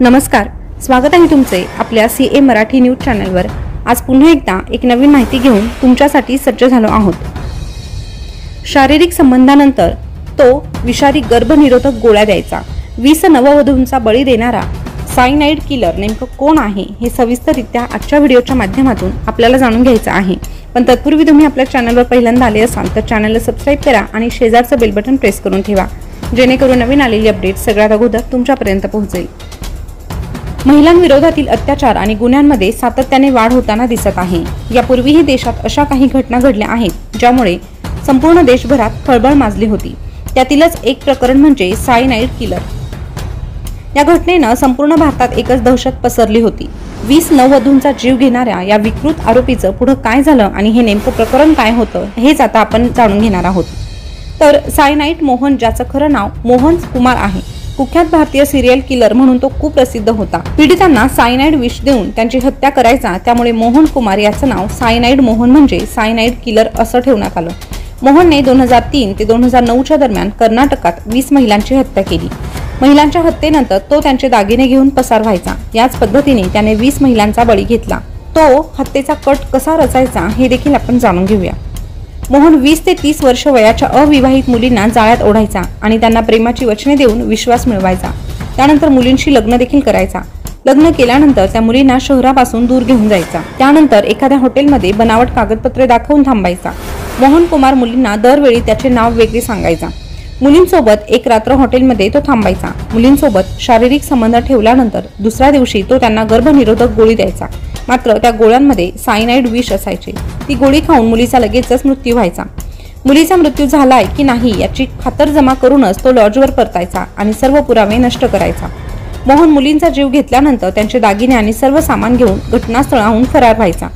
नमस्कार, स्वागत आहे तुमचे आपल्या सीए मराठी न्यूज चॅनलवर। आज पुन्हा एकदा एक नवीन माहिती घेऊन तुमच्यासाठी सज्ज झालो आहोत। शारीरिक संबंधानंतर तो विषारी गर्भनिरोधक गोळ्या द्यायचा, 20 नववधूंचा बळी देणारा सायनाइड किलर नेमकं कोण आहे हे सविस्तररित्या आजच्या व्हिडिओच्या माध्यमातून आपल्याला जाणून घ्यायचं आहे। पण तत्पूर्वी तुम्ही आपल्या चॅनलवर पहिल्यांदा आले असाल तर चॅनलला सबस्क्राइब करा आणि शेजारचं बेल बटन प्रेस करून ठेवा, जेणेकरून नवीन आलेली अपडेट सगळ्यात अगोदर तुमच्यापर्यंत पोहोचेल। महिलांविरोधातील अत्याचार आणि गुन्ह्यांमध्ये सातत्याने वाढ होताना दिसत आहे। यापूर्वीही देशात अशा काही घटना घडल्या आहेत ज्यामुळे संपूर्ण देशभरात खळबळ माजली होती। त्यातीलच एक प्रकरण म्हणजे सायनाइड किलर। या घटनेनं संपूर्ण भारतात एकच दहशत पसरली होती। 20 नववधूंचा जीव घेणाऱ्या या विकृत आरोपीचं पुढे काय झालं आणि हे नेमकं प्रकरण काय होतं हेच आता आपण जाणून घेणार आहोत। तर सायनाइड मोहन, ज्याचं खरं नाव मोहन कुमार आहे, कुख्यात भारतीय सिरियल किलर म्हणून तो खूप प्रसिद्ध होता। पीडितांना सायनाइड विष देऊन त्यांची हत्या करायचा, त्यामुळे मोहन कुमार याचं नाव सायनाइड मोहन म्हणजे सायनाइड किलर असं ठेवण्यात आलं। मोहनने 2003 ते 2009च्या दरम्यान कर्नाटकात 20 महिलांची हत्या केली। महिलांच्या हत्येनंतर तो त्यांचे दागिने घेऊन पसार व्हायचा। याच पद्धतीने त्याने 20 महिलांचा बळी घेतला। तो हत्येचा कट कसा रचायचा हे देखील आपण जाणून घेऊया। मोहन 20 ते 30 वर्ष वयाच्या अविवाहित मुलींना जाळ्यात ओढायचा आणि त्यांना प्रेमाची वचने देऊन विश्वास मिळवायचा। त्यानंतर मुलींशी लग्न देखील करायचा। लग्न केल्यानंतर त्या मुलींना शहरापासून दूर घेऊन जायचा। त्यानंतर एखाद्या हॉटेलमध्ये बनावट कागदपत्रे दाखवून थांबायचा। मोहन कुमार मुलींना दरवेळी त्याचे नाव वेगळे सांगायचा। मुलींसोबत एक रात्र हॉटेलमध्ये तो थांबायचा। मुलींसोबत शारीरिक संबंध ठेवल्यानंतर दुसऱ्या दिवशी तो त्यांना गर्भनिरोधक गोळी द्यायचा। मात्र त्या गोळ्यांमध्ये सायनाइड विष असायचे। ती गोळी खाऊन मुलीचा लगेचच मृत्यू व्हायचा। मुलीचा मृत्यू झालाय की नाही याची खातरजमा करूनच तो लॉजवर परतायचा आणि सर्व पुरावे नष्ट करायचा। मोहन मुलींचा जीव घेतल्यानंतर त्यांचे दागिने आणि सर्व सामान घेऊन घटनास्थळाहून फरार व्हायचा।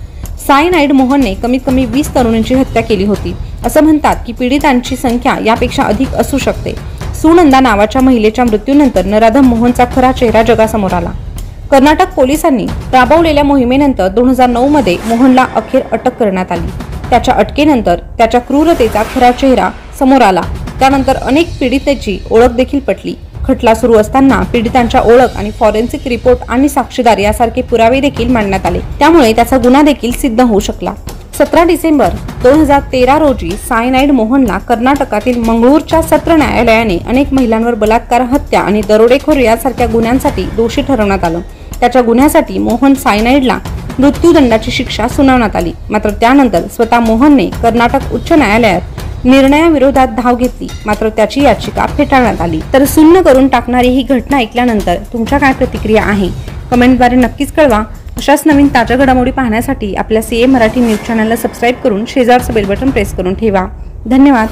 सायनाइड मोहनने कमीत कमी 20 तरुणींची हत्या केली होती। असं म्हणतात की पीडितांची संख्या यापेक्षा अधिक असू शकते। सुनंदा नावाच्या महिलेच्या मृत्यूनंतर नराधम मोहनचा खरा चेहरा जगासमोर आला। कर्नाटक पोलिसांनी राबवलेल्या मोहिमेनंतर 2009 मध्ये मोहनला अखेर अटक करण्यात आली। त्याच्या अटकेनंतर त्याच्या क्रूरतेचा खरा चेहरा समोर आला। त्यानंतर अनेक पीडितेची ओळख देखील पटली। खटला सुरू असताना पीडितांच्या ओळख आणि फॉरेन्सिक रिपोर्ट आणि साक्षीदार यासारखे पुरावे देखील मांडण्यात आले। त्यामुळे त्याचा गुन्हा देखील सिद्ध होऊ शकला। 17 डिसेंबर 2013 रोजी सायनाइड मोहनला कर्नाटकातील मंगळूरच्या सत्र न्यायालयाने अनेक महिलांवर बलात्कार, हत्या आणि दरोडेखोर यासारख्या गुन्ह्यांसाठी दोषी ठरवण्यात आलं। त्याच्या गुन्ह्यासाठी मोहन सायनाइडला मृत्यूदंडाची शिक्षा सुनावण्यात आली। मात्र त्यानंतर स्वतः मोहनने कर्नाटक उच्च न्यायालयात निर्णयाविरोधात धाव घेतली। मात्र त्याची याचिका फेटाळण्यात आली। तर सुन्न करून टाकणारी ही घटना ऐकल्यानंतर तुमच्या काय प्रतिक्रिया आहे कमेंटद्वारे नक्कीच कळवा। अशाच नवीन ताज्या घडामोडी पाहण्यासाठी आपल्या सीए मराठी न्यूज चॅनलला सबस्क्राइब करून शेजारचं बेल बटन प्रेस करून ठेवा। धन्यवाद।